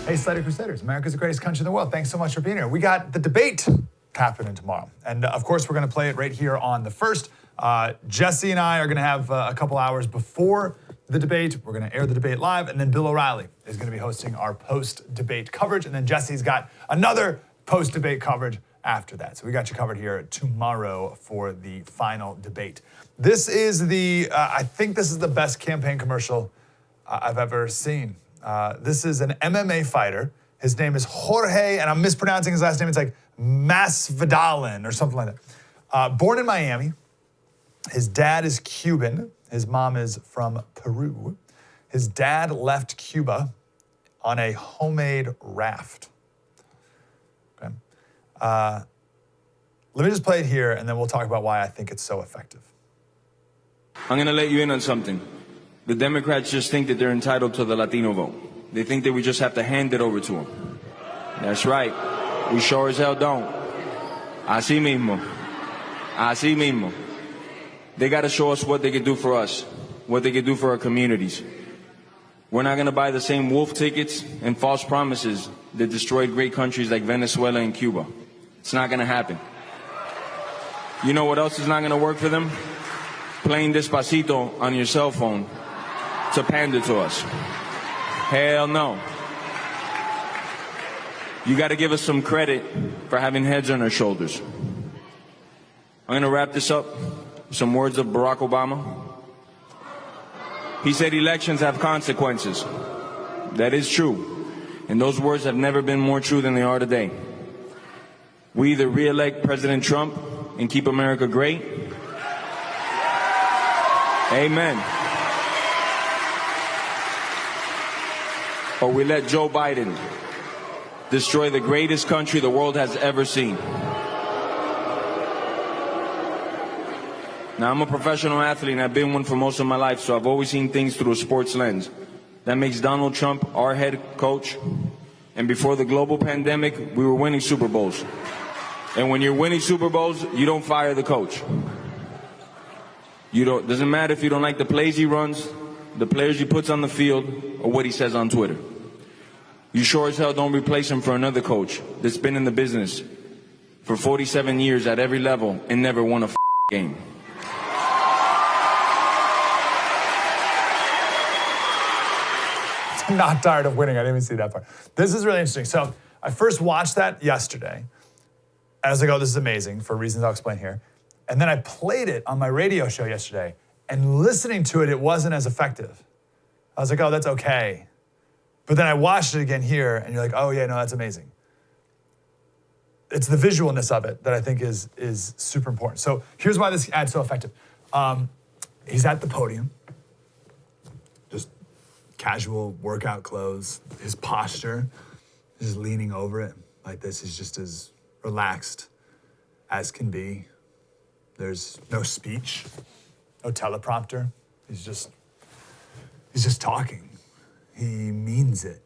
Hey, Slater Crusaders, America's the greatest country in the world. Thanks so much for being here. We got the debate happening tomorrow. And of course, we're going to play it right here on the first. Jesse and I are going to have a couple hours before the debate. We're going to air the debate live. And then Bill O'Reilly is going to be hosting our post-debate coverage. And then Jesse's got another post-debate coverage after that. So we got you covered here tomorrow for the final debate. This is I think this is the best campaign commercial I've ever seen. This is an MMA fighter. His name is Jorge, and I'm mispronouncing his last name. It's like Masvidal or something like that. Born in Miami. His dad is Cuban. His mom is from Peru. His dad left Cuba on a homemade raft. Okay. Let me just play it here, and then we'll talk about why I think it's so effective. I'm going to let you in on something. The Democrats just think that they're entitled to the Latino vote. They think that we just have to hand it over to them. That's right. We sure as hell don't. Así mismo. Así mismo. They got to show us what they can do for us, what they can do for our communities. We're not going to buy the same wolf tickets and false promises that destroyed great countries like Venezuela and Cuba. It's not going to happen. You know what else is not going to work for them? Playing Despacito on your cell phone to pander to us. Hell no. You got to give us some credit for having heads on our shoulders. I'm going to wrap this up with some words of Barack Obama. He said elections have consequences. That is true. And those words have never been more true than they are today. We either re-elect President Trump and keep America great. Amen. Or we let Joe Biden destroy the greatest country the world has ever seen. Now, I'm a professional athlete and I've been one for most of my life, so I've always seen things through a sports lens. That makes Donald Trump our head coach. And before the global pandemic, we were winning Super Bowls. And when you're winning Super Bowls, you don't fire the coach. Doesn't matter if you don't like the plays he runs, the players he puts on the field, or what he says on Twitter. You sure as hell don't replace him for another coach that's been in the business for 47 years at every level and never won a game. I'm not tired of winning. I didn't even see that part. This is really interesting. So I first watched that yesterday. And I was like, oh, this is amazing for reasons I'll explain here. And then I played it on my radio show yesterday, and listening to it, it wasn't as effective. I was like, oh, that's okay. But then I watched it again here, and you're like, oh yeah, no, that's amazing. It's the visualness of it that I think is super important. So here's why this ad's so effective. He's at the podium, just casual workout clothes. His posture, just leaning over it like this. He's just as relaxed as can be. There's no speech, no teleprompter. He's just talking. He means it.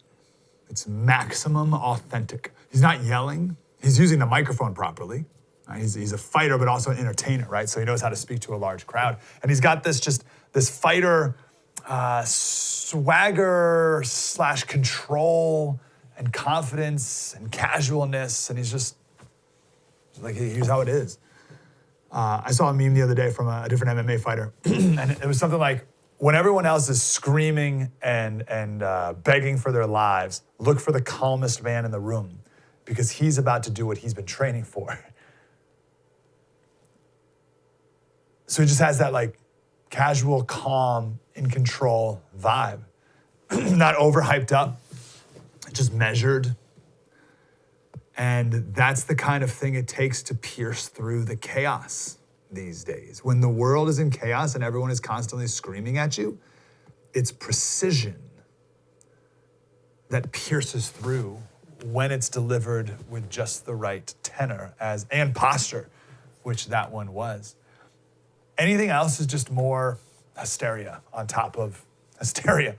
It's maximum authentic. He's not yelling. He's using the microphone properly. Right? He's a fighter, but also an entertainer, right? So he knows how to speak to a large crowd. And he's got this fighter swagger / control and confidence and casualness. And he's just like, here's how it is. I saw a meme the other day from a different MMA fighter, and it was something like, when everyone else is screaming and begging for their lives, look for the calmest man in the room, because he's about to do what he's been training for. So he just has that like casual, calm, in control vibe. Not overhyped up, just measured. And that's the kind of thing it takes to pierce through the chaos these days. When the world is in chaos and everyone is constantly screaming at you, it's precision that pierces through when it's delivered with just the right tenor and posture, which that one was. Anything else is just more hysteria on top of hysteria.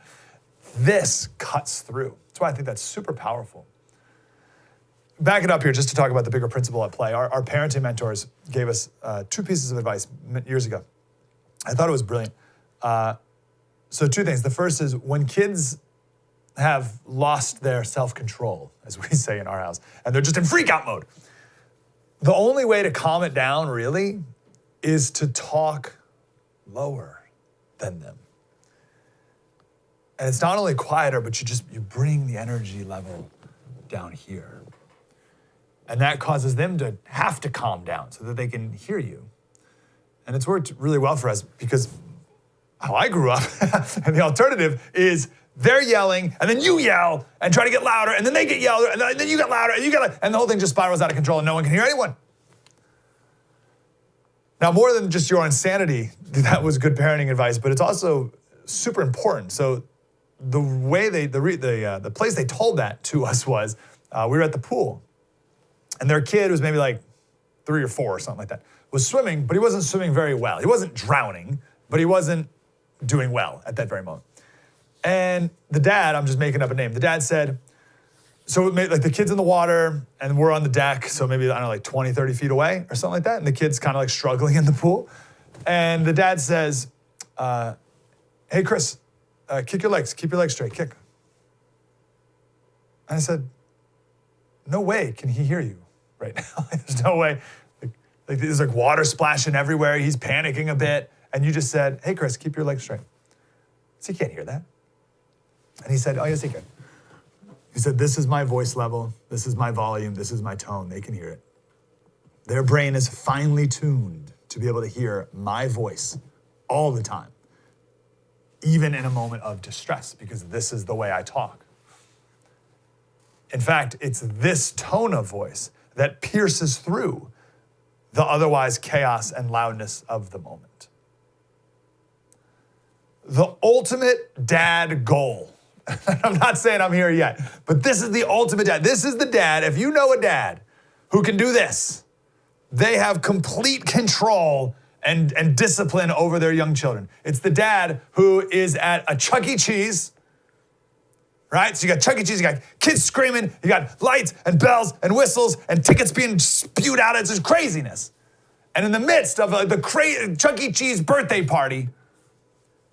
This cuts through. That's why I think that's super powerful. Back it up here just to talk about the bigger principle at play. Our parenting mentors gave us 2 pieces of advice years ago. I thought it was brilliant. So 2 things. The first is when kids have lost their self-control, as we say in our house, and they're just in freak out mode. The only way to calm it down, really, is to talk lower than them. And it's not only quieter, but you bring the energy level down here. And that causes them to have to calm down so that they can hear you. And it's worked really well for us because how I grew up, and the alternative is they're yelling, and then you yell and try to get louder, and then they get louder, and then you get louder, and you get louder, and the whole thing just spirals out of control, and no one can hear anyone. Now, more than just your insanity, that was good parenting advice, but it's also super important. So the way the place they told that to us was, we were at the pool, and their kid was maybe like 3 or 4 or something like that, was swimming, but he wasn't swimming very well. He wasn't drowning, but he wasn't doing well at that very moment. And the dad, I'm just making up a name, the dad said, so like the kid's in the water and we're on the deck, so maybe, I don't know, like 20, 30 feet away or something like that, and the kid's kind of like struggling in the pool. And the dad says, hey, Chris, kick your legs, keep your legs straight, kick. And I said, no way can he hear you right now. There's no way. Like there's like water splashing everywhere, he's panicking a bit, and you just said, hey, Chris, keep your legs straight. So he can't hear that. And he said, oh, yes, he can. He said, this is my voice level, this is my volume, this is my tone, they can hear it. Their brain is finely tuned to be able to hear my voice all the time, even in a moment of distress, because this is the way I talk. In fact, it's this tone of voice that pierces through the otherwise chaos and loudness of the moment. The ultimate dad goal. I'm not saying I'm here yet, but this is the ultimate dad. This is the dad. If you know a dad who can do this, they have complete control and discipline over their young children. It's the dad who is at a Chuck E. Cheese, right? So you got Chuck E. Cheese, you got kids screaming, you got lights and bells and whistles and tickets being spewed out. It's just craziness. And in the midst of the Chuck E. Cheese birthday party,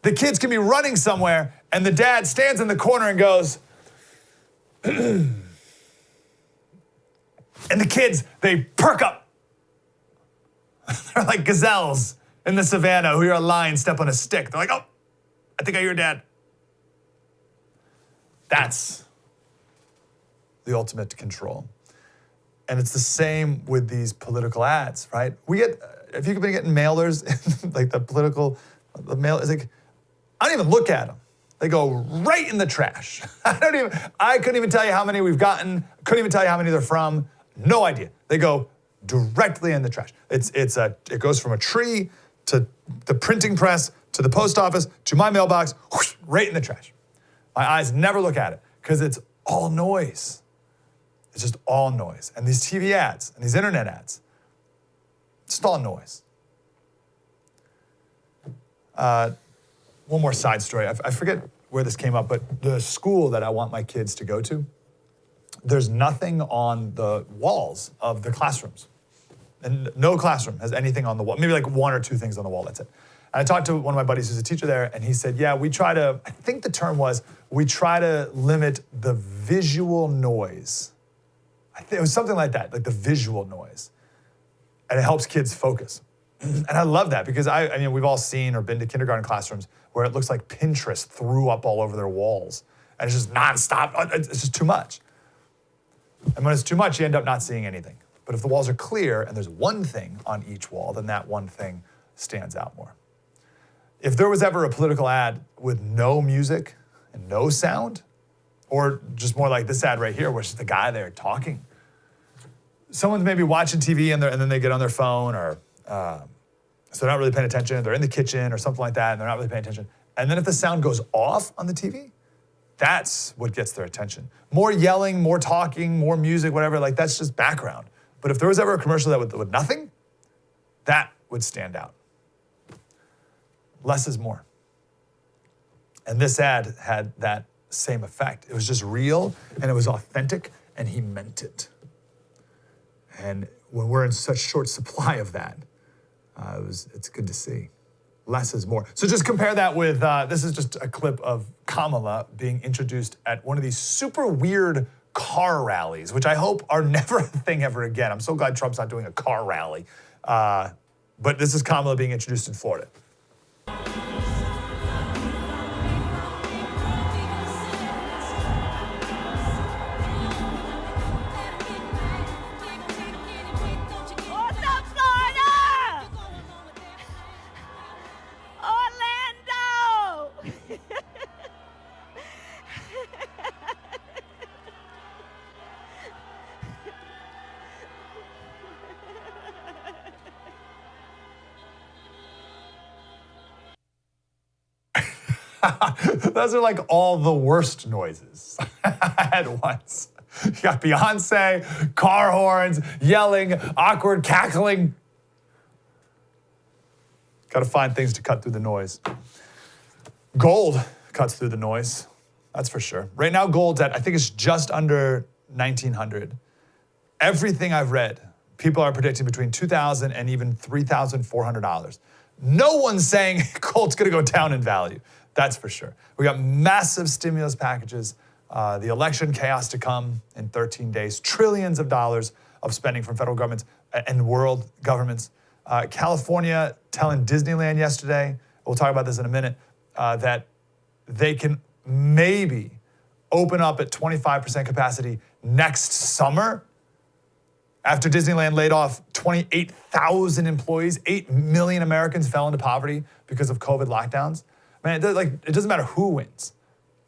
the kids can be running somewhere and the dad stands in the corner and goes, and the kids, they perk up. They're like gazelles in the savannah who hear a lion step on a stick. They're like, oh, I think I hear dad. That's the ultimate control. And it's the same with these political ads, right? We get, if you've been getting mailers, like the mail is like, I don't even look at them. They go right in the trash. I couldn't even tell you how many we've gotten. Couldn't even tell you how many they're from. No idea. They go directly in the trash. It goes from a tree to the printing press to the post office to my mailbox, whoosh, right in the trash. My eyes never look at it because it's all noise. It's just all noise. And these TV ads and these internet ads, it's just all noise. One more side story. I forget where this came up, but the school that I want my kids to go to, there's nothing on the walls of the classrooms. And no classroom has anything on the wall. Maybe like 1 or 2 things on the wall, that's it. And I talked to one of my buddies who's a teacher there, and he said, yeah, we try to, I think the term was, we try to limit the visual noise. I think it was something like that, like the visual noise. And it helps kids focus. And I love that because I mean, we've all seen or been to kindergarten classrooms where it looks like Pinterest threw up all over their walls. And it's just nonstop, it's just too much. And when it's too much, you end up not seeing anything. But if the walls are clear and there's one thing on each wall, then that one thing stands out more. If there was ever a political ad with no music and no sound, or just more like this ad right here, where it's just the guy there talking. Someone's maybe watching TV and then they get on their phone, or so they're not really paying attention. They're in the kitchen or something like that, and they're not really paying attention. And then if the sound goes off on the TV, that's what gets their attention. More yelling, more talking, more music, whatever, like that's just background. But if there was ever a commercial that with nothing, that would stand out. Less is more. And this ad had that same effect. It was just real and it was authentic and he meant it. And when we're in such short supply of that, it's good to see. less is more. So just compare that with, this is just a clip of Kamala being introduced at one of these super weird car rallies, which I hope are never a thing ever again. I'm so glad Trump's not doing a car rally. But this is Kamala being introduced in Florida. What's up, Florida? Orlando! Those are like all the worst noises at once. You got Beyonce, car horns, yelling, awkward cackling. Got to find things to cut through the noise. Gold cuts through the noise, that's for sure. Right now, gold's at, I think it's just under 1,900. Everything I've read, people are predicting between $2,000 and even $3,400. No one's saying gold's gonna go down in value. That's for sure. We got massive stimulus packages, the election chaos to come in 13 days, trillions of dollars of spending from federal governments and world governments. California telling Disneyland yesterday, we'll talk about this in a minute, that they can maybe open up at 25% capacity next summer after Disneyland laid off 28,000 employees. 8 million Americans fell into poverty because of COVID lockdowns. Man, it doesn't matter who wins.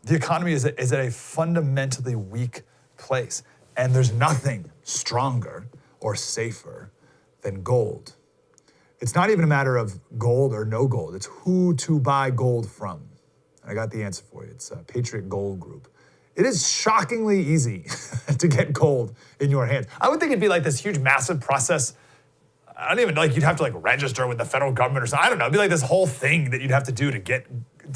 The economy is at a fundamentally weak place. And there's nothing stronger or safer than gold. It's not even a matter of gold or no gold. It's who to buy gold from. I got the answer for you. It's Patriot Gold Group. It is shockingly easy to get gold in your hands. I would think it'd be like this huge, massive process. I don't even know, you'd have to register with the federal government or something. I don't know. It'd be like this whole thing that you'd have to do to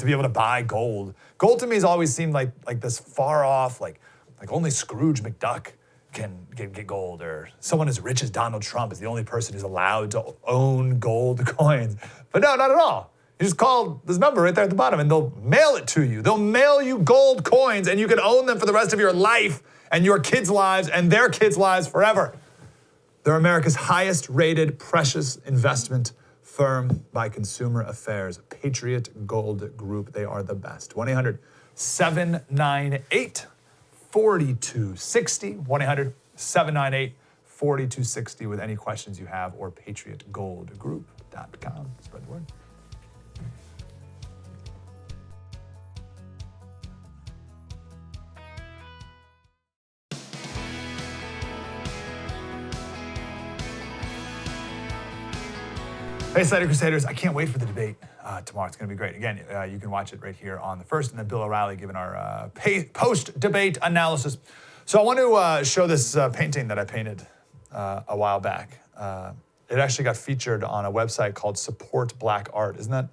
be able to buy gold. Gold to me has always seemed like this far off, like only Scrooge McDuck can get gold, or someone as rich as Donald Trump is the only person who's allowed to own gold coins. But no, not at all. You just call this number right there at the bottom and they'll mail it to you. They'll mail you gold coins and you can own them for the rest of your life and your kids' lives and their kids' lives forever. They're America's highest rated precious investment firm by Consumer Affairs, Patriot Gold Group. They are the best. 1-800-798-4260. 1-800-798-4260 with any questions you have, or patriotgoldgroup.com. Spread the word. Hey, Slater Crusaders, I can't wait for the debate tomorrow. It's going to be great. Again, you can watch it right here on The First, and then Bill O'Reilly giving our post-debate analysis. So I want to show this painting that I painted a while back. It actually got featured on a website called Support Black Art. Isn't that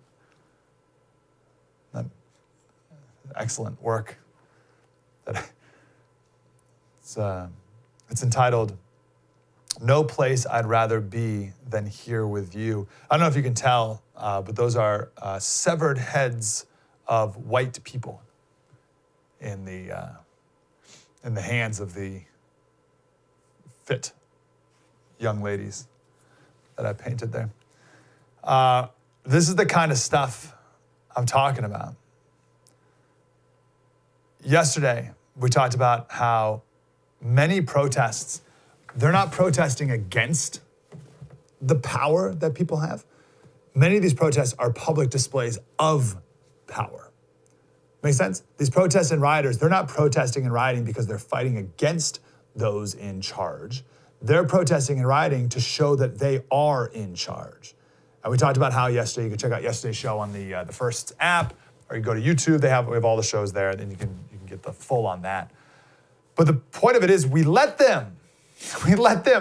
excellent work? It's entitled, "No Place I'd Rather Be Than Here With You." I don't know if you can tell, but those are severed heads of white people in the hands of the fit young ladies that I painted there. This is the kind of stuff I'm talking about. Yesterday, we talked about how many protests, they're not protesting against the power that people have. Many of these protests are public displays of power. Make sense? These protests and rioters, they're not protesting and rioting because they're fighting against those in charge. They're protesting and rioting to show that they are in charge. And we talked about how yesterday, you can check out yesterday's show on the First app, or you go to YouTube, we have all the shows there, then you can get the full on that. But the point of it is we let them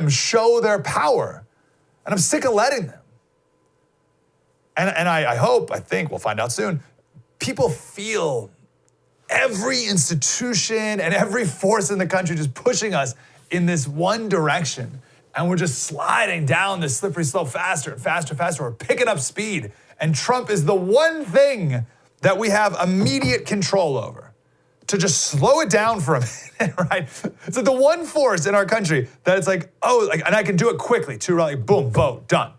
show their power. And I'm sick of letting them. And I think, we'll find out soon, people feel every institution and every force in the country just pushing us in this one direction. And we're just sliding down this slippery slope faster and faster and faster. We're picking up speed. And Trump is the one thing that we have immediate control over. To just slow it down for a minute, right? It's like the one force in our country that it's like, oh, like, and I can do it quickly too, right? Like, boom, vote, done.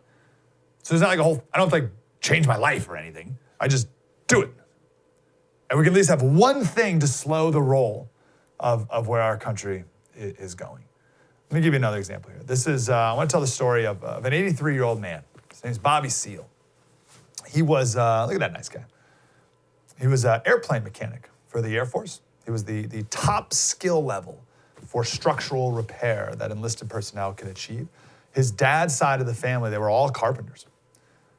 So there's not like a whole, I don't have to like change my life or anything. I just do it. And we can at least have one thing to slow the roll of where our country is going. Let me give you another example here. This is, I want to tell the story of an 83-year-old man. His name's Bobby Seale. He was, look at that nice guy. He was an airplane mechanic for the Air Force. He was the top skill level for structural repair that enlisted personnel can achieve. His dad's side of the family, they were all carpenters.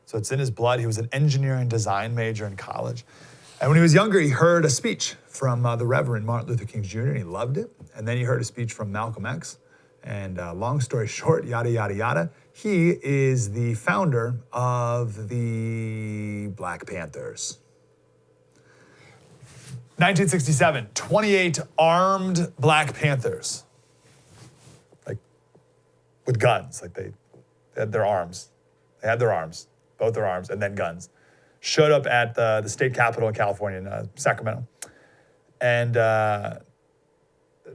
So it's in his blood. He was an engineering design major in college. And when he was younger, he heard a speech from the Reverend Martin Luther King Jr., and he loved it. And then he heard a speech from Malcolm X. And long story short, yada, yada, yada, he is the founder of the Black Panthers. 1967, 28 armed Black Panthers, like with guns, like they had their arms. They had their arms, both their arms, and then guns. Showed up at the state capitol in California, in Sacramento, and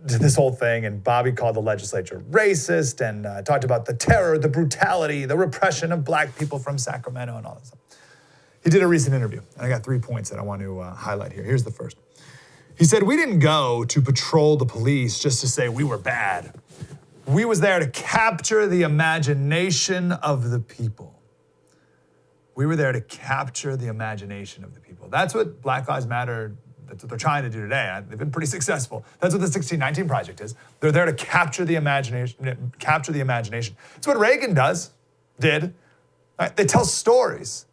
did this whole thing. And Bobby called the legislature racist and talked about the terror, the brutality, the repression of Black people from Sacramento and all that stuff. He did a recent interview, and I got 3 points that I want to highlight here. Here's the first. He said, "We didn't go to patrol the police just to say we were bad. We was there to capture the imagination of the people. We were there to capture the imagination of the people." That's what Black Lives Matter, that's what they're trying to do today. They've been pretty successful. That's what the 1619 Project is. They're there to capture the imagination, capture the imagination. It's what Reagan did. Right? They tell stories.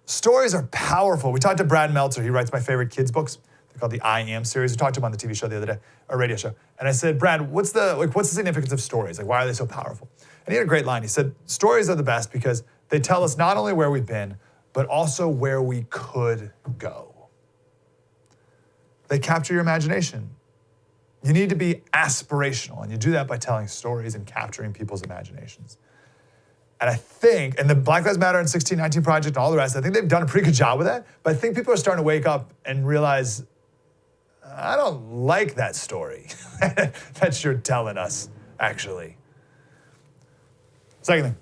Stories are powerful. We talked to Brad Meltzer. He writes my favorite kids' books. They're called the I Am series. We talked to him on the TV show the other day, a radio show. And I said, Brad, what's the significance of stories? Like, why are they so powerful? And he had a great line. He said, stories are the best because they tell us not only where we've been, but also where we could go. They capture your imagination. You need to be aspirational, and you do that by telling stories and capturing people's imaginations. And I think, and the Black Lives Matter and 1619 Project and all the rest, I think they've done a pretty good job with that, but I think people are starting to wake up and realize, I don't like that story that you're telling us, actually. Second thing,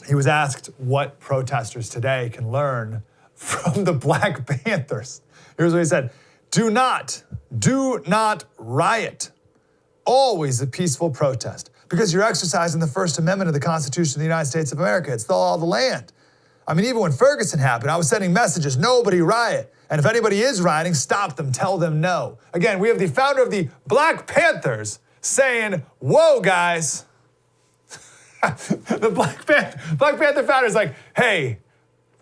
he was asked what protesters today can learn from the Black Panthers. Here's what he said: do not riot. Always a peaceful protest, because you're exercising the First Amendment of the Constitution of the United States of America. It's the law of the land. I mean, even when Ferguson happened, I was sending messages, nobody riot. And if anybody is rioting, stop them, tell them no. Again, we have the founder of the Black Panthers saying, whoa, guys. The Black Panther founder is like, hey,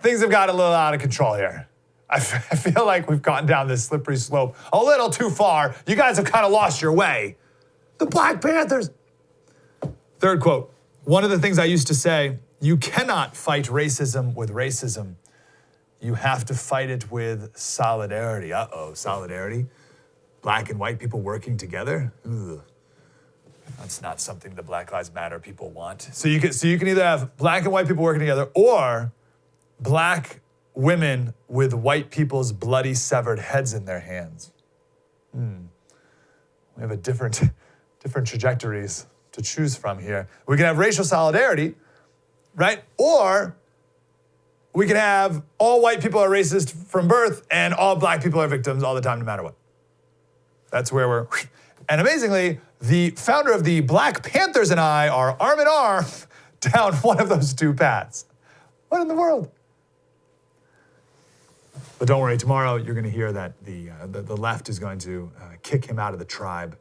things have got a little out of control here. I feel like we've gotten down this slippery slope a little too far. You guys have kind of lost your way. The Black Panthers. Third quote, one of the things I used to say, you cannot fight racism with racism. You have to fight it with solidarity. Uh-oh, solidarity? Black and white people working together? Ugh. That's not something the Black Lives Matter people want. So you can either have black and white people working together, or black women with white people's bloody severed heads in their hands. We have a different trajectories to choose from here. We can have racial solidarity, right? Or we can have all white people are racist from birth and all black people are victims all the time, no matter what. That's where we're. And amazingly, the founder of the Black Panthers and I are arm in arm down one of those two paths. What in the world? But don't worry, tomorrow you're going to hear that the left is going to kick him out of the tribe,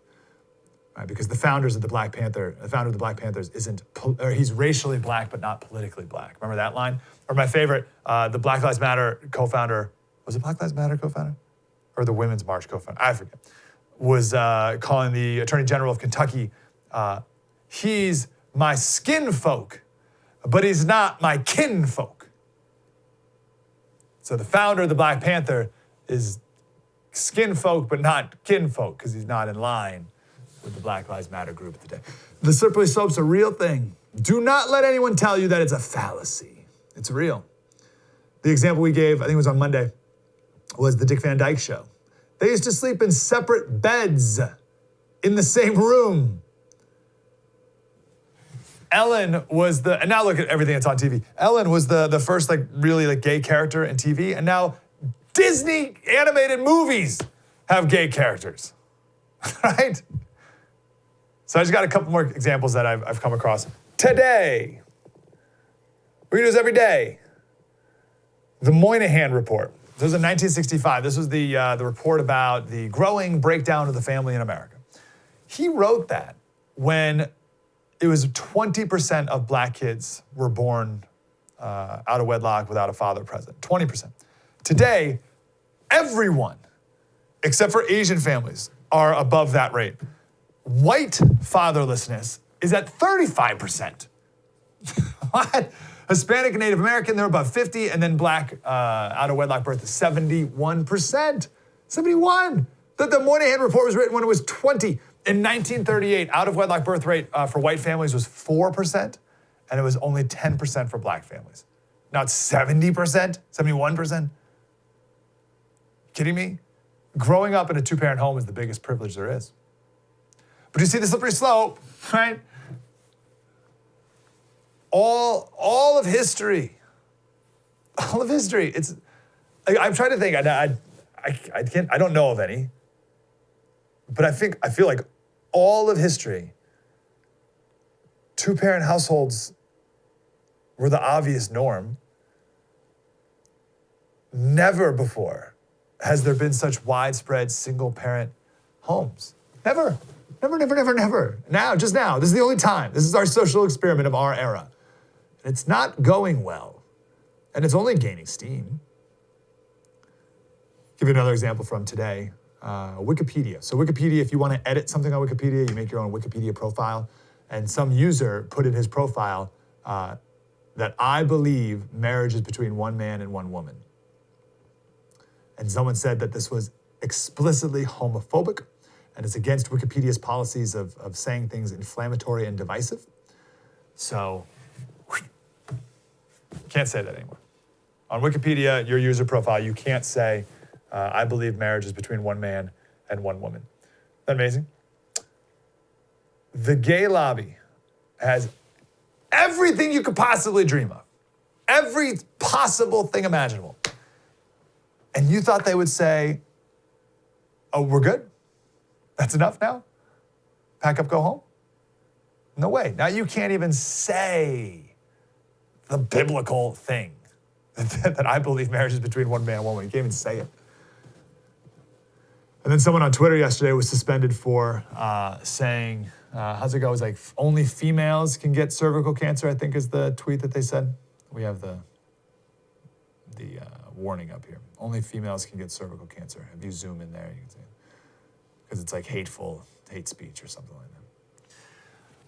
right? Because the founder of the Black Panthers he's racially black but not politically black. Remember that line? Or my favorite, the Black Lives Matter co-founder, was it Black Lives Matter co-founder? Or the Women's March co-founder? I forget. Was calling the Attorney General of Kentucky, he's my skin folk, but he's not my kin folk. So the founder of the Black Panther is skin folk, but not kin folk, because he's not in line with the Black Lives Matter group today. The slippery slope's a real thing. Do not let anyone tell you that it's a fallacy. It's real. The example we gave, I think it was on Monday, was the Dick Van Dyke Show. They used to sleep in separate beds in the same room. Ellen was and now look at everything that's on TV. Ellen was the first really gay character in TV, and now Disney animated movies have gay characters, right? So I just got a couple more examples that I've come across today. We're gonna do this every day. The Moynihan Report. This was in 1965. This was the report about the growing breakdown of the family in America. He wrote that when it was 20% of black kids were born out of wedlock without a father present. 20%. Today, everyone, except for Asian families, are above that rate. White fatherlessness is at 35%. What? Hispanic and Native American, they're above 50, and then black out of wedlock birth is 71%. 71. The Moynihan Report was written when it was 20. In 1938, out of wedlock birth rate for white families was 4%, and it was only 10% for black families. Now it's 70%, 71%. Kidding me? Growing up in a two-parent home is the biggest privilege there is. But you see the slippery slope, right? All of history. It's, I'm trying to think. I don't know of any, but I feel like all of history, two-parent households were the obvious norm. Never before has there been such widespread single-parent homes. Never. Now, just now. This is the only time. This is our social experiment of our era. And it's not going well. And it's only gaining steam. Give you another example from today. Wikipedia. So Wikipedia, if you want to edit something on Wikipedia, you make your own Wikipedia profile. And some user put in his profile that I believe marriage is between one man and one woman. And someone said that this was explicitly homophobic and it's against Wikipedia's policies of saying things inflammatory and divisive. So, can't say that anymore. On Wikipedia, your user profile, you can't say, I believe marriage is between one man and one woman. Isn't that amazing? The gay lobby has everything you could possibly dream of. Every possible thing imaginable. And you thought they would say, oh, we're good? That's enough now? Pack up, go home? No way. Now you can't even say the biblical thing that I believe marriage is between one man and one woman. You can't even say it. And then someone on Twitter yesterday was suspended for saying, how's it go? It was like, only females can get cervical cancer, I think is the tweet that they said. We have the warning up here. Only females can get cervical cancer. If you zoom in there, you can see it. Because it's like hate speech or something like that.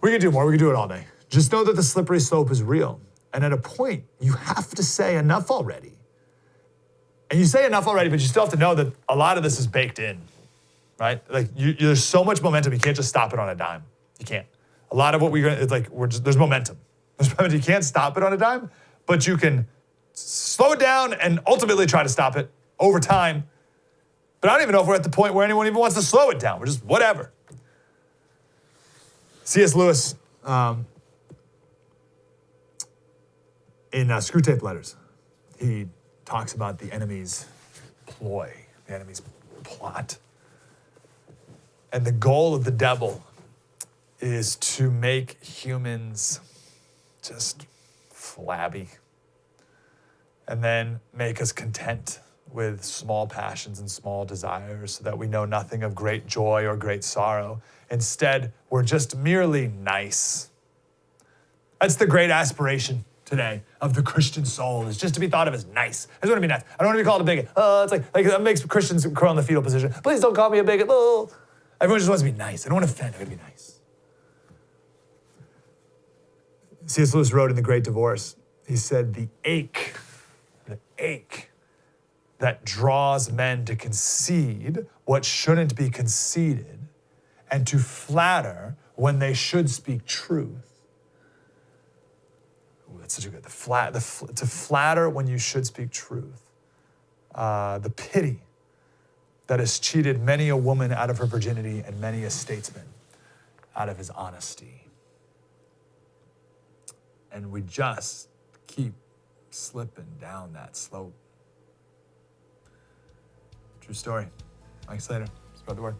We can do more. We can do it all day. Just know that the slippery slope is real. And at a point, you have to say enough already. And you say enough already, but you still have to know that a lot of this is baked in, right? Like there's so much momentum, you can't just stop it on a dime. You can't. A lot of what there's momentum. You can't stop it on a dime, but you can slow it down and ultimately try to stop it over time. But I don't even know if we're at the point where anyone even wants to slow it down. We're just whatever. C.S. Lewis, in Screwtape Letters, he talks about the enemy's ploy, the enemy's plot. And the goal of the devil is to make humans just flabby and then make us content with small passions and small desires so that we know nothing of great joy or great sorrow. Instead, we're just merely nice. That's the great aspiration today of the Christian soul, is just to be thought of as nice. I just want to be nice. I don't want to be called a bigot. Oh, it's like that makes Christians curl in the fetal position. Please don't call me a bigot. Oh. Everyone just wants to be nice. I don't want to offend. I want to be nice. C.S. Lewis wrote in The Great Divorce, he said, the ache that draws men to concede what shouldn't be conceded and to flatter when they should speak truth. Ooh, that's such a good. To flatter when you should speak truth. The pity that has cheated many a woman out of her virginity and many a statesman out of his honesty. And we just keep slipping down that slope. True story. Mike Slater, spread the word.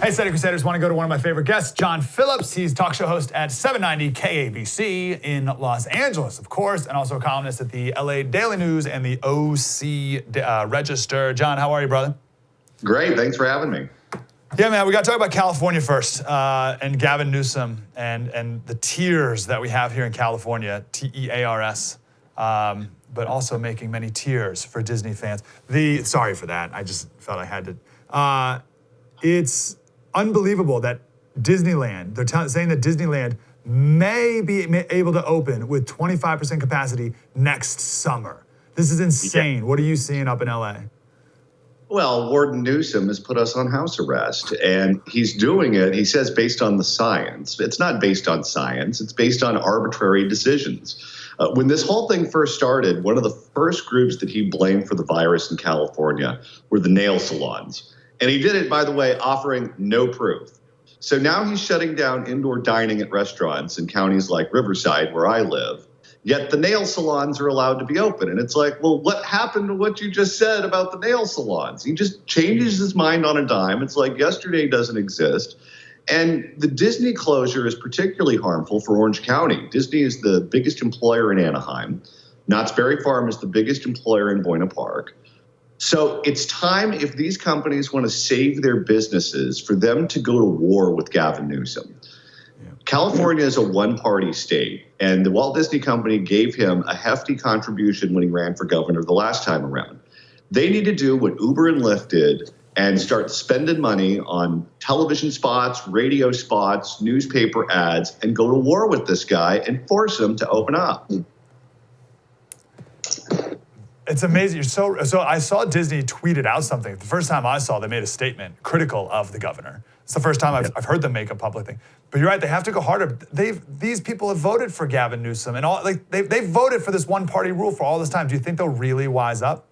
Hey, Slater Crusaders, want to go to one of my favorite guests, John Phillips. He's talk show host at 790 KABC in Los Angeles, of course, and also a columnist at the LA Daily News and the OC Register. John, how are you, brother? Great, thanks for having me. Yeah, man, we got to talk about California first, and Gavin Newsom and the tears that we have here in California, TEARS, but also making many tears for Disney fans. Sorry for that, I just felt I had to. It's unbelievable that Disneyland, they're saying that Disneyland may be able to open with 25% capacity next summer. This is insane. Yeah. What are you seeing up in LA? Well, Warden Newsom has put us on house arrest, and he's doing it, he says, based on the science. It's not based on science. It's based on arbitrary decisions. When this whole thing first started, one of the first groups that he blamed for the virus in California were the nail salons. And he did it, by the way, offering no proof. So now he's shutting down indoor dining at restaurants in counties like Riverside, where I live. Yet the nail salons are allowed to be open. And it's like, well, what happened to what you just said about the nail salons? He just changes his mind on a dime. It's like yesterday doesn't exist. And the Disney closure is particularly harmful for Orange County. Disney is the biggest employer in Anaheim. Knott's Berry Farm is the biggest employer in Buena Park. So it's time, if these companies want to save their businesses, for them to go to war with Gavin Newsom. Yeah. California is a one-party state, and the Walt Disney Company gave him a hefty contribution when he ran for governor the last time around. They need to do what Uber and Lyft did and start spending money on television spots, radio spots, newspaper ads, and go to war with this guy and force him to open up. It's amazing. So I saw Disney tweeted out something. The first time I saw, they made a statement critical of the governor. It's the first time I've heard them make a public thing. But you're right, they have to go harder. These people have voted for Gavin Newsom, and all they've voted for this one-party rule for all this time. Do you think they'll really wise up?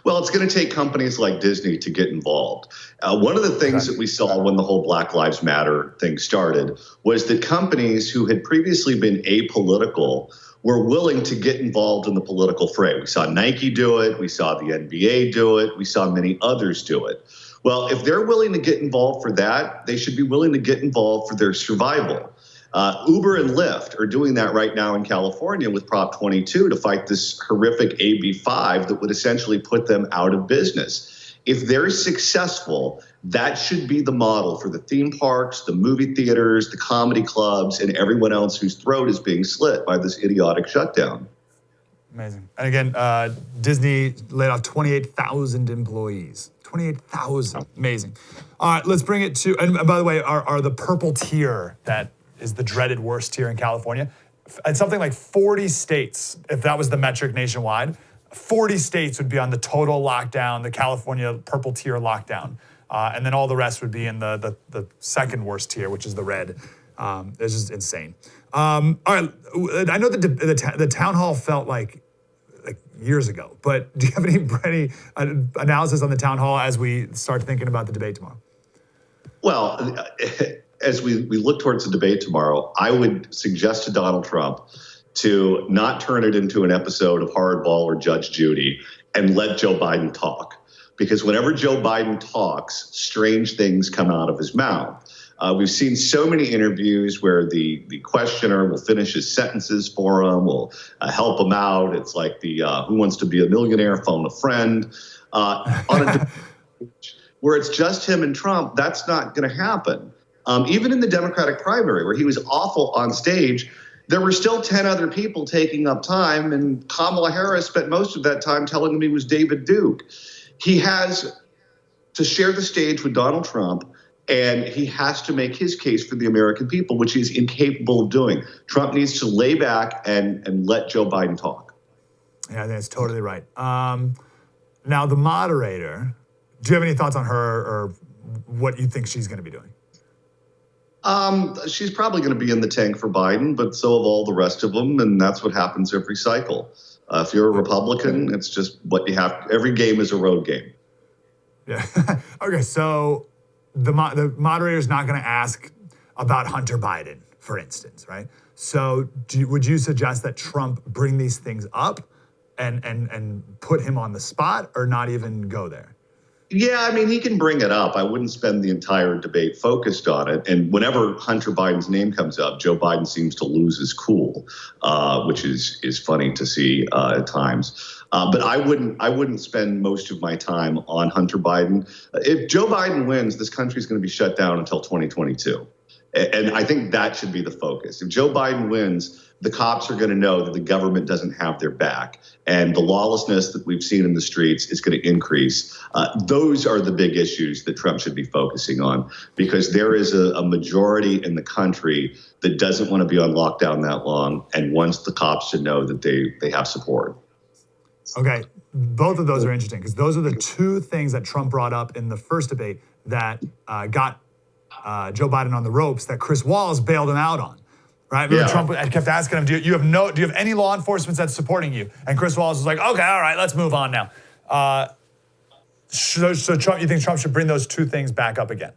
Well, it's going to take companies like Disney to get involved. One of the things that we saw when the whole Black Lives Matter thing started was that companies who had previously been apolitical were willing to get involved in the political fray. We saw Nike do it. We saw the NBA do it. We saw many others do it. Well, if they're willing to get involved for that, they should be willing to get involved for their survival. Uber and Lyft are doing that right now in California with Prop 22 to fight this horrific AB5 that would essentially put them out of business. If they're successful, that should be the model for the theme parks, the movie theaters, the comedy clubs, and everyone else whose throat is being slit by this idiotic shutdown. Amazing. And again, Disney laid off 28,000 employees. 28,000. Amazing. All right, let's bring it to, and by the way, are the purple tier that is the dreaded worst tier in California. It's something like 40 states, if that was the metric nationwide, 40 states would be on the total lockdown, the California purple tier lockdown. And then all the rest would be in the second worst tier, which is the red. It's just insane. All right, I know the town hall felt like years ago, but do you have any analysis on the town hall as we start thinking about the debate tomorrow? Well, as we look towards the debate tomorrow, I would suggest to Donald Trump to not turn it into an episode of Hardball or Judge Judy and let Joe Biden talk. Because whenever Joe Biden talks, strange things come out of his mouth. We've seen so many interviews where the questioner will finish his sentences for him, will help him out. It's like the Who Wants to Be a Millionaire, phone a friend. On a where it's just him and Trump, that's not going to happen. Even in the Democratic primary, where he was awful on stage, there were still 10 other people taking up time, and Kamala Harris spent most of that time telling him he was David Duke. He has to share the stage with Donald Trump And he has to make his case for the American people, which he's incapable of doing. Trump needs to lay back and let Joe Biden talk. Yeah, I think that's totally right. Now, the moderator, do you have any thoughts on her or what you think she's going to be doing? She's probably going to be in the tank for Biden, but so have all the rest of them, and that's what happens every cycle. If you're a Republican, it's just what you have. Every game is a road game. Yeah. Okay, so the moderator's not going to ask about Hunter Biden, for instance, right? So would you suggest that Trump bring these things up and put him on the spot, or not even go there? Yeah, I mean, he can bring it up. I wouldn't spend the entire debate focused on it. And whenever Hunter Biden's name comes up, Joe Biden seems to lose his cool, which is funny to see at times. But I wouldn't spend most of my time on Hunter Biden. If Joe Biden wins, this country is going to be shut down until 2022. And I think that should be the focus. If Joe Biden wins, the cops are going to know that the government doesn't have their back. And the lawlessness that we've seen in the streets is going to increase. Those are the big issues that Trump should be focusing on, because there is a majority in the country that doesn't want to be on lockdown that long and wants the cops to know that they have support. Okay, both of those are interesting, because those are the two things that Trump brought up in the first debate that got Joe Biden on the ropes that Chris Wallace bailed him out on. Right? Remember, Trump kept asking him, do you have any law enforcement that's supporting you? And Chris Wallace was like, okay, all right, let's move on now. So Trump, you think Trump should bring those two things back up again?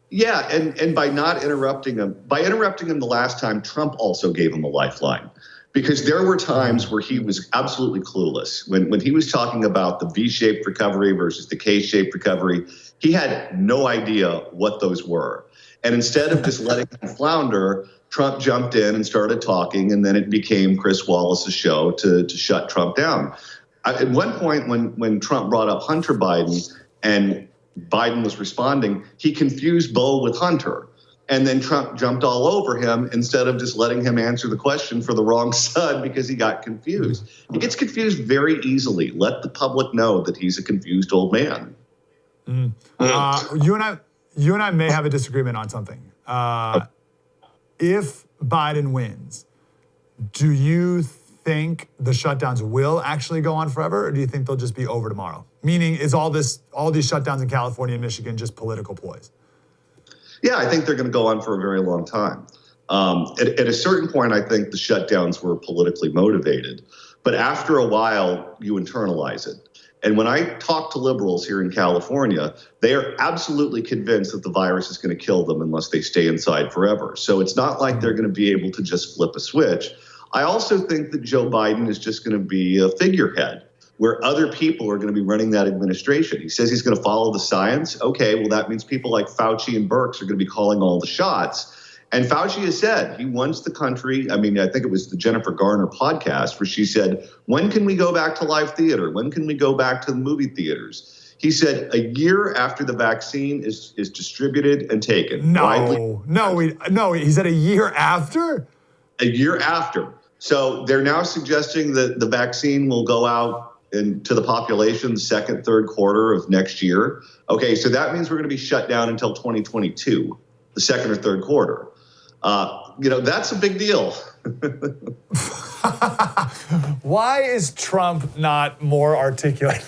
Yeah, and by not interrupting him the last time, Trump also gave him a lifeline. Because there were times where he was absolutely clueless. When he was talking about the V-shaped recovery versus the K-shaped recovery, he had no idea what those were. And instead of just letting him flounder, Trump jumped in and started talking, and then it became Chris Wallace's show to shut Trump down. At one point, when Trump brought up Hunter Biden and Biden was responding, he confused Bo with Hunter. And then Trump jumped all over him instead of just letting him answer the question for the wrong son because he got confused. He gets confused very easily. Let the public know that he's a confused old man. You and I may have a disagreement on something. If Biden wins, do you think the shutdowns will actually go on forever, or do you think they'll just be over tomorrow? Meaning, is all these shutdowns in California and Michigan just political ploys? Yeah, I think they're going to go on for a very long time. At a certain point, I think the shutdowns were politically motivated. But after a while, you internalize it. And when I talk to liberals here in California, they are absolutely convinced that the virus is going to kill them unless they stay inside forever. So it's not like they're going to be able to just flip a switch. I also think that Joe Biden is just going to be a figurehead where other people are going to be running that administration. He says he's going to follow the science. Okay, well, that means people like Fauci and Birx are going to be calling all the shots. And Fauci has said he wants the country. I mean, I think it was the Jennifer Garner podcast where she said, when can we go back to live theater? When can we go back to the movie theaters? He said a year after the vaccine is distributed and taken. No, he said a year after? A year after. So they're now suggesting that the vaccine will go out into the population the second, third quarter of next year. Okay, so that means we're going to be shut down until 2022, the second or third quarter. That's a big deal. Why is Trump not more articulate?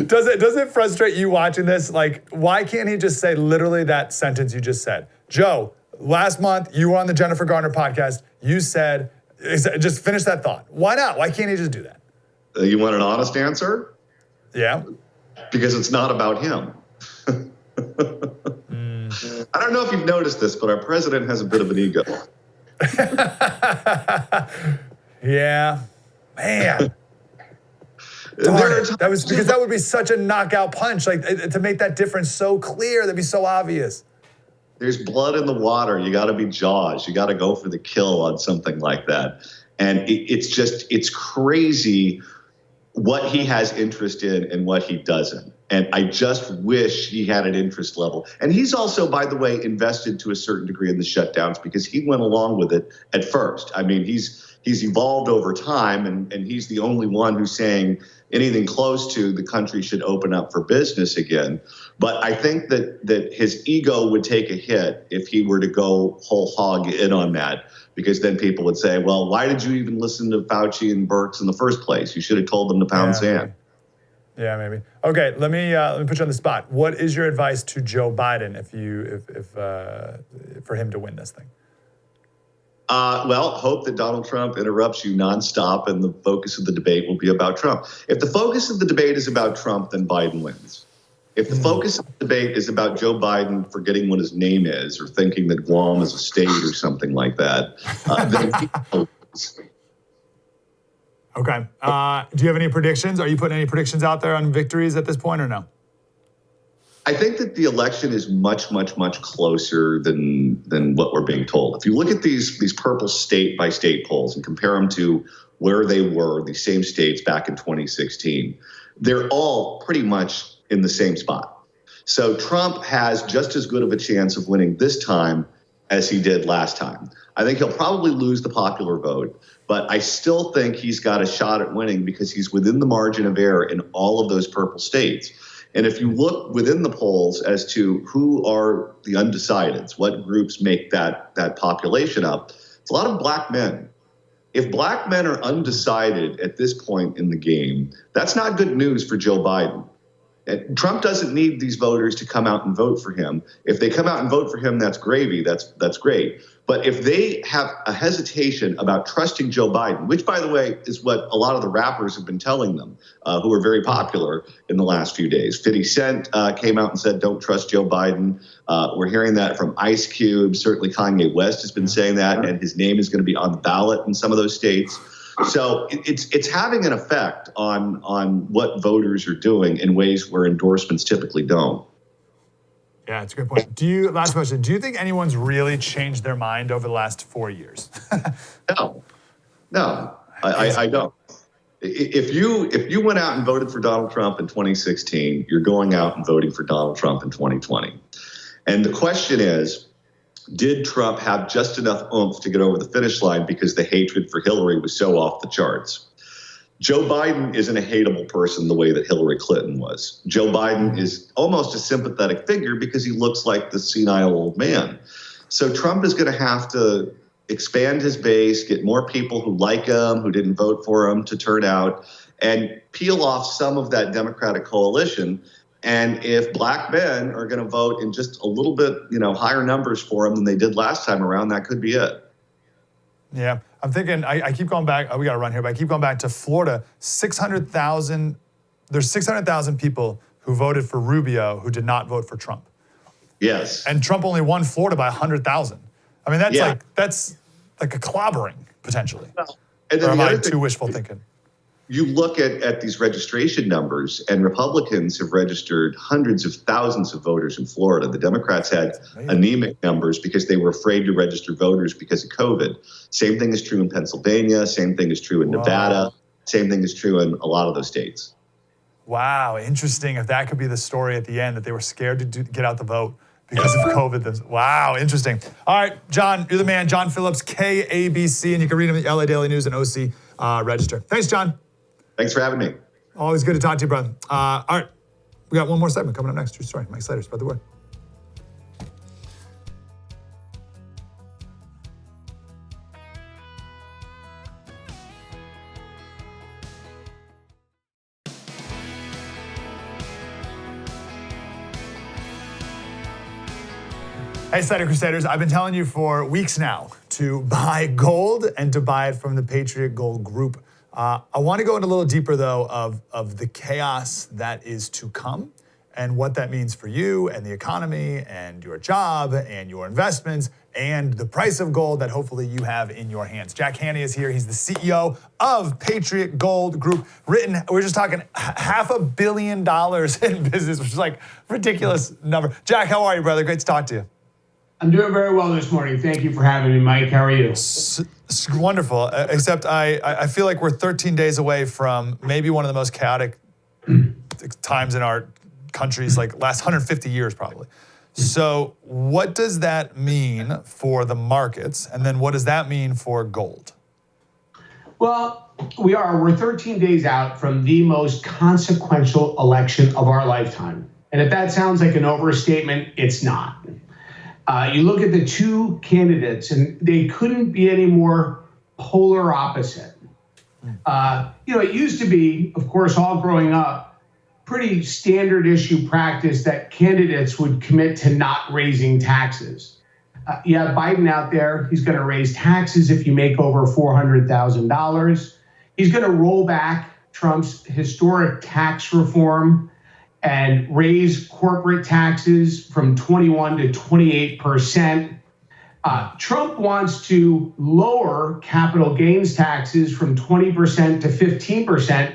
Does it frustrate you watching this? Like, why can't he just say literally that sentence you just said? Joe, last month you were on the Jennifer Garner podcast. You said, just finish that thought. Why not? Why can't he just do that? You want an honest answer? Yeah. Because it's not about him. I don't know if you've noticed this, but our president has a bit of an ego. Yeah. Man. That was because that would be such a knockout punch. Like, to make that difference so clear, that'd be so obvious. There's blood in the water. You got to be Jaws. You got to go for the kill on something like that. And it's crazy what he has interest in and what he doesn't. And I just wish he had an interest level. And he's also, by the way, invested to a certain degree in the shutdowns because he went along with it at first. I mean, he's he's evolved over time, and he's the only one who's saying anything close to the country should open up for business again. But I think that his ego would take a hit if he were to go whole hog in on that, because then people would say, well, why did you even listen to Fauci and Birx in the first place? You should have told them to pound sand. Yeah, maybe. Okay, let me put you on the spot. What is your advice to Joe Biden for him to win this thing? Well, hope that Donald Trump interrupts you nonstop and the focus of the debate will be about Trump. If the focus of the debate is about Trump, then Biden wins. If the focus of the debate is about Joe Biden forgetting what his name is or thinking that Guam is a state or something like that, then he wins. Okay. Do you have any predictions? Are you putting any predictions out there on victories at this point or no? I think that the election is much, much, much closer than what we're being told. If you look at these purple state by state polls and compare them to where they were, the same states back in 2016, they're all pretty much in the same spot. So Trump has just as good of a chance of winning this time as he did last time. I think he'll probably lose the popular vote, but I still think he's got a shot at winning because he's within the margin of error in all of those purple states. And if you look within the polls as to who are the undecideds, what groups make that population up, it's a lot of black men. If black men are undecided at this point in the game, that's not good news for Joe Biden. Trump doesn't need these voters to come out and vote for him. If they come out and vote for him, that's gravy. That's great. But if they have a hesitation about trusting Joe Biden, which, by the way, is what a lot of the rappers have been telling them, who are very popular in the last few days. 50 Cent came out and said, don't trust Joe Biden. We're hearing that from Ice Cube. Certainly Kanye West has been saying that, and his name is going to be on the ballot in some of those states. So it's having an effect on what voters are doing in ways where endorsements typically don't. Yeah, it's a good point. Last question, do you think anyone's really changed their mind over the last 4 years? No, I don't. If you went out and voted for Donald Trump in 2016, you're going out and voting for Donald Trump in 2020. And the question is, did Trump have just enough oomph to get over the finish line because the hatred for Hillary was so off the charts? Joe Biden isn't a hateable person the way that Hillary Clinton was. Joe Biden is almost a sympathetic figure because he looks like the senile old man. So Trump is going to have to expand his base, get more people who like him, who didn't vote for him, to turn out, and peel off some of that Democratic coalition. And if black men are going to vote in just a little bit, higher numbers for him than they did last time around, that could be it. Yeah, I'm thinking, I keep going back, we got to run here, but I keep going back to Florida. 600,000, there's 600,000 people who voted for Rubio who did not vote for Trump. Yes. And Trump only won Florida by 100,000. I mean, that's like a clobbering, potentially. Well, or am I too wishful thinking? You look at these registration numbers, and Republicans have registered hundreds of thousands of voters in Florida. The Democrats had anemic numbers because they were afraid to register voters because of COVID. Same thing is true in Pennsylvania. Same thing is true in Nevada. Same thing is true in a lot of those states. Wow, interesting. If that could be the story at the end, that they were scared to get out the vote because of COVID. Wow, interesting. All right, John, you're the man. John Phillips, KABC, and you can read him at LA Daily News and OC Register. Thanks, John. Thanks for having me. Always good to talk to you, brother. All right, we got one more segment coming up next. True story. Mike Slater, spread the word. Hey, Slater Crusaders, I've been telling you for weeks now to buy gold and to buy it from the Patriot Gold Group. I want to go in a little deeper, though, of the chaos that is to come and what that means for you and the economy and your job and your investments and the price of gold that hopefully you have in your hands. Jack Haney is here. He's the CEO of Patriot Gold Group. We're just talking $500 million in business, which is like a ridiculous number. Jack, how are you, brother? Great to talk to you. I'm doing very well this morning. Thank you for having me, Mike. How are you? It's wonderful, except I feel like we're 13 days away from maybe one of the most chaotic times in our country's last 150 years probably. So what does that mean for the markets? And then what does that mean for gold? Well, we are. We're 13 days out from the most consequential election of our lifetime. And if that sounds like an overstatement, it's not. You look at the two candidates, and they couldn't be any more polar opposite. It used to be, of course, all growing up, pretty standard issue practice that candidates would commit to not raising taxes. You have Biden out there. He's going to raise taxes if you make over $400,000. He's going to roll back Trump's historic tax reform and raise corporate taxes from 21 to 28%. Trump wants to lower capital gains taxes from 20% to 15%.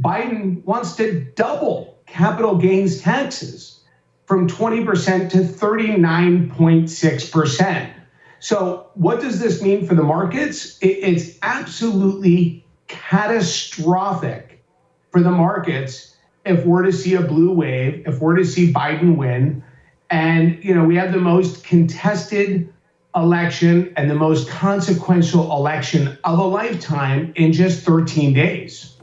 Biden wants to double capital gains taxes from 20% to 39.6%. So what does this mean for the markets? It's absolutely catastrophic for the markets if we're to see a blue wave, if we're to see Biden win. And, we have the most contested election and the most consequential election of a lifetime in just 13 days.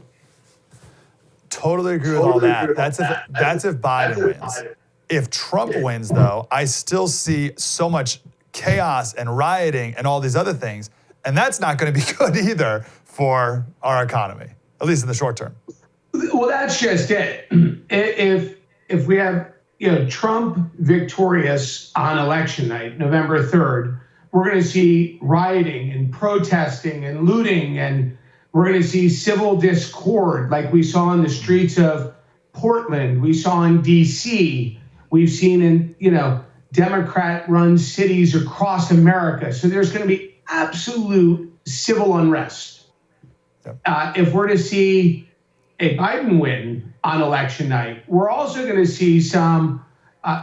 Totally agree with all that. That's if Biden wins. If Trump wins, though, I still see so much chaos and rioting and all these other things. And that's not going to be good either for our economy, at least in the short term. Well, that's just it. If we have Trump victorious on election night, November 3rd, we're going to see rioting and protesting and looting, and we're going to see civil discord like we saw in the streets of Portland, we saw in D.C., we've seen in Democrat-run cities across America. So there's going to be absolute civil unrest. Yep. If we're to see a Biden win on election night, we're also going to see some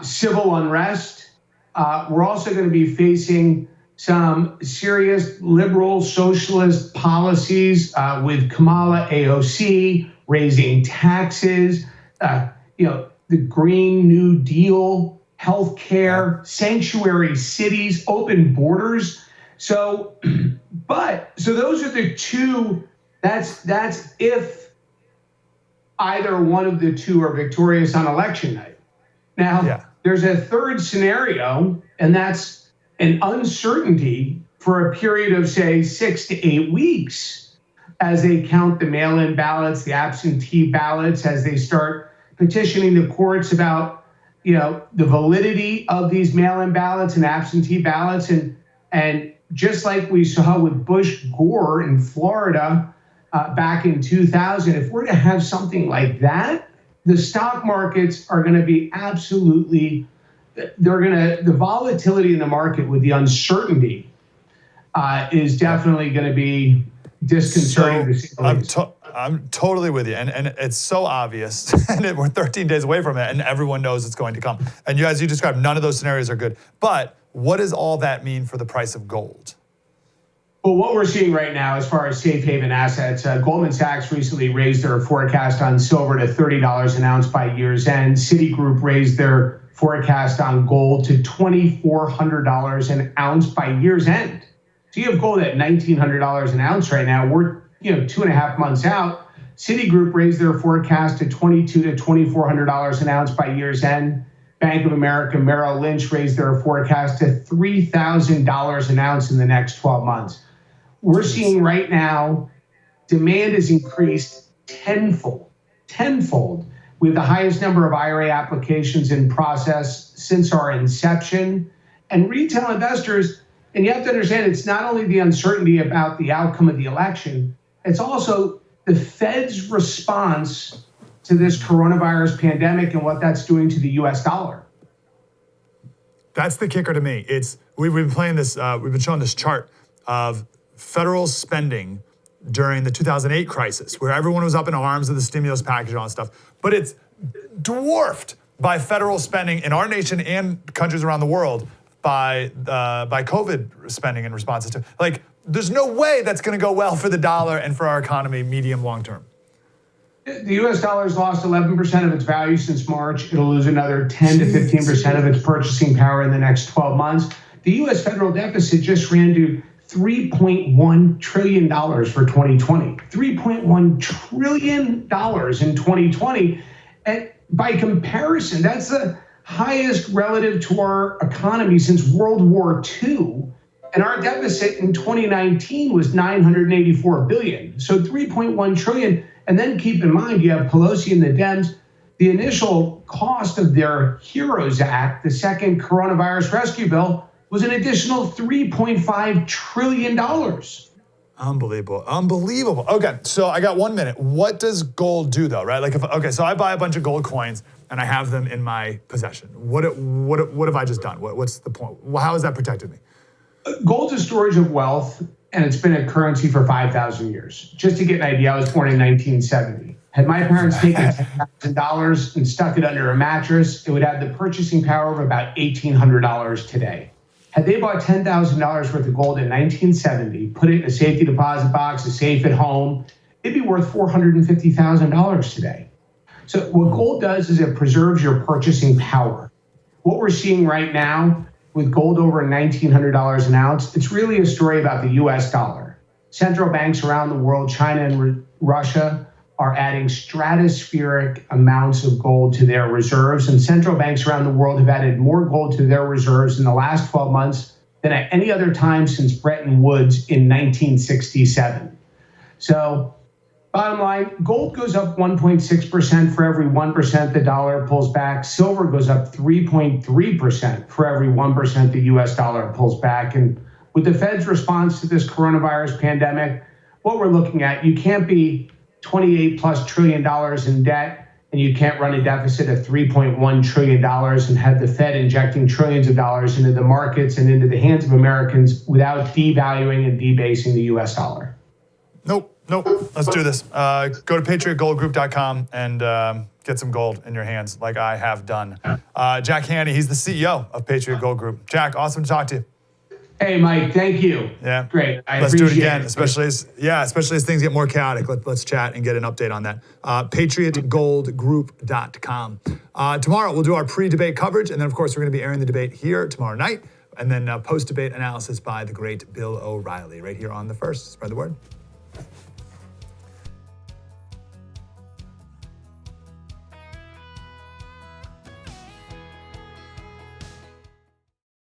civil unrest. We're also going to be facing some serious liberal socialist policies with Kamala AOC, raising taxes, the Green New Deal, healthcare, sanctuary cities, open borders. So those are the two. That's if either one of the two are victorious on election night. Now, There's a third scenario, and that's an uncertainty for a period of, say, 6 to 8 weeks as they count the mail-in ballots, the absentee ballots, as they start petitioning the courts about, the validity of these mail-in ballots and absentee ballots. And just like we saw with Bush Gore in Florida back in 2000, if we're to have something like that, the stock markets are going to be absolutely, the volatility in the market with the uncertainty is definitely going to be disconcerting to see the least. I'm totally with you. And it's so obvious. And we're 13 days away from it, and everyone knows it's going to come. And as you described, none of those scenarios are good. But what does all that mean for the price of gold? Well, what we're seeing right now as far as safe haven assets, Goldman Sachs recently raised their forecast on silver to $30 an ounce by year's end. Citigroup raised their forecast on gold to $2,400 an ounce by year's end. So you have gold at $1,900 an ounce right now. We're 2.5 months out. Citigroup raised their forecast to $2,200 to $2,400 an ounce by year's end. Bank of America, Merrill Lynch raised their forecast to $3,000 an ounce in the next 12 months. We're seeing right now, demand has increased tenfold. We have the highest number of IRA applications in process since our inception. And retail investors, and you have to understand, it's not only the uncertainty about the outcome of the election, it's also the Fed's response to this coronavirus pandemic and what that's doing to the US dollar. That's the kicker to me. We've been playing this, we've been showing this chart of federal spending during the 2008 crisis, where everyone was up in arms of the stimulus package and all that stuff. But it's dwarfed by federal spending in our nation and countries around the world by COVID spending in responses to, there's no way that's going to go well for the dollar and for our economy medium long term. The U.S. dollar has lost 11% of its value since March. It'll lose another 10 to 15% of its purchasing power in the next 12 months. The U.S. federal deficit just ran to $3.1 trillion for 2020. $3.1 trillion in 2020. And by comparison, that's the highest relative to our economy since World War II. And our deficit in 2019 was $984 billion. So $3.1 trillion. And then keep in mind, you have Pelosi and the Dems. The initial cost of their HEROES Act, the second coronavirus rescue bill, was an additional $3.5 trillion. Unbelievable. Unbelievable. Okay, so I got 1 minute. What does gold do though, right? So I buy a bunch of gold coins and I have them in my possession. What have I just done? What's the point? How has that protected me? Gold's a storage of wealth, and it's been a currency for 5,000 years. Just to get an idea, I was born in 1970. Had my parents taken $10,000 and stuck it under a mattress, it would have the purchasing power of about $1,800 today. Had they bought $10,000 worth of gold in 1970, put it in a safety deposit box, a safe at home, it'd be worth $450,000 today. So what gold does is it preserves your purchasing power. What we're seeing right now with gold over $1,900 an ounce, it's really a story about the US dollar. Central banks around the world, China and Russia, are adding stratospheric amounts of gold to their reserves. And central banks around the world have added more gold to their reserves in the last 12 months than at any other time since Bretton Woods in 1967. So bottom line, gold goes up 1.6% for every 1% the dollar pulls back. Silver goes up 3.3% for every 1% the US dollar pulls back. And with the Fed's response to this coronavirus pandemic, what we're looking at, you can't be $28+ trillion in debt, and you can't run a deficit of $3.1 trillion and have the Fed injecting trillions of dollars into the markets and into the hands of Americans without devaluing and debasing the US dollar. Nope. Let's do this. Go to patriotgoldgroup.com and get some gold in your hands like I have done. Jack Haney, he's the CEO of Patriot Gold Group. Jack, awesome to talk to you. Hey, Mike, thank you. Yeah. Great. Let's do it again, especially as things get more chaotic. Let's chat and get an update on that. patriotgoldgroup.com. Tomorrow, we'll do our pre-debate coverage, and then, of course, we're going to be airing the debate here tomorrow night, and then post-debate analysis by the great Bill O'Reilly right here on The First. Spread the word.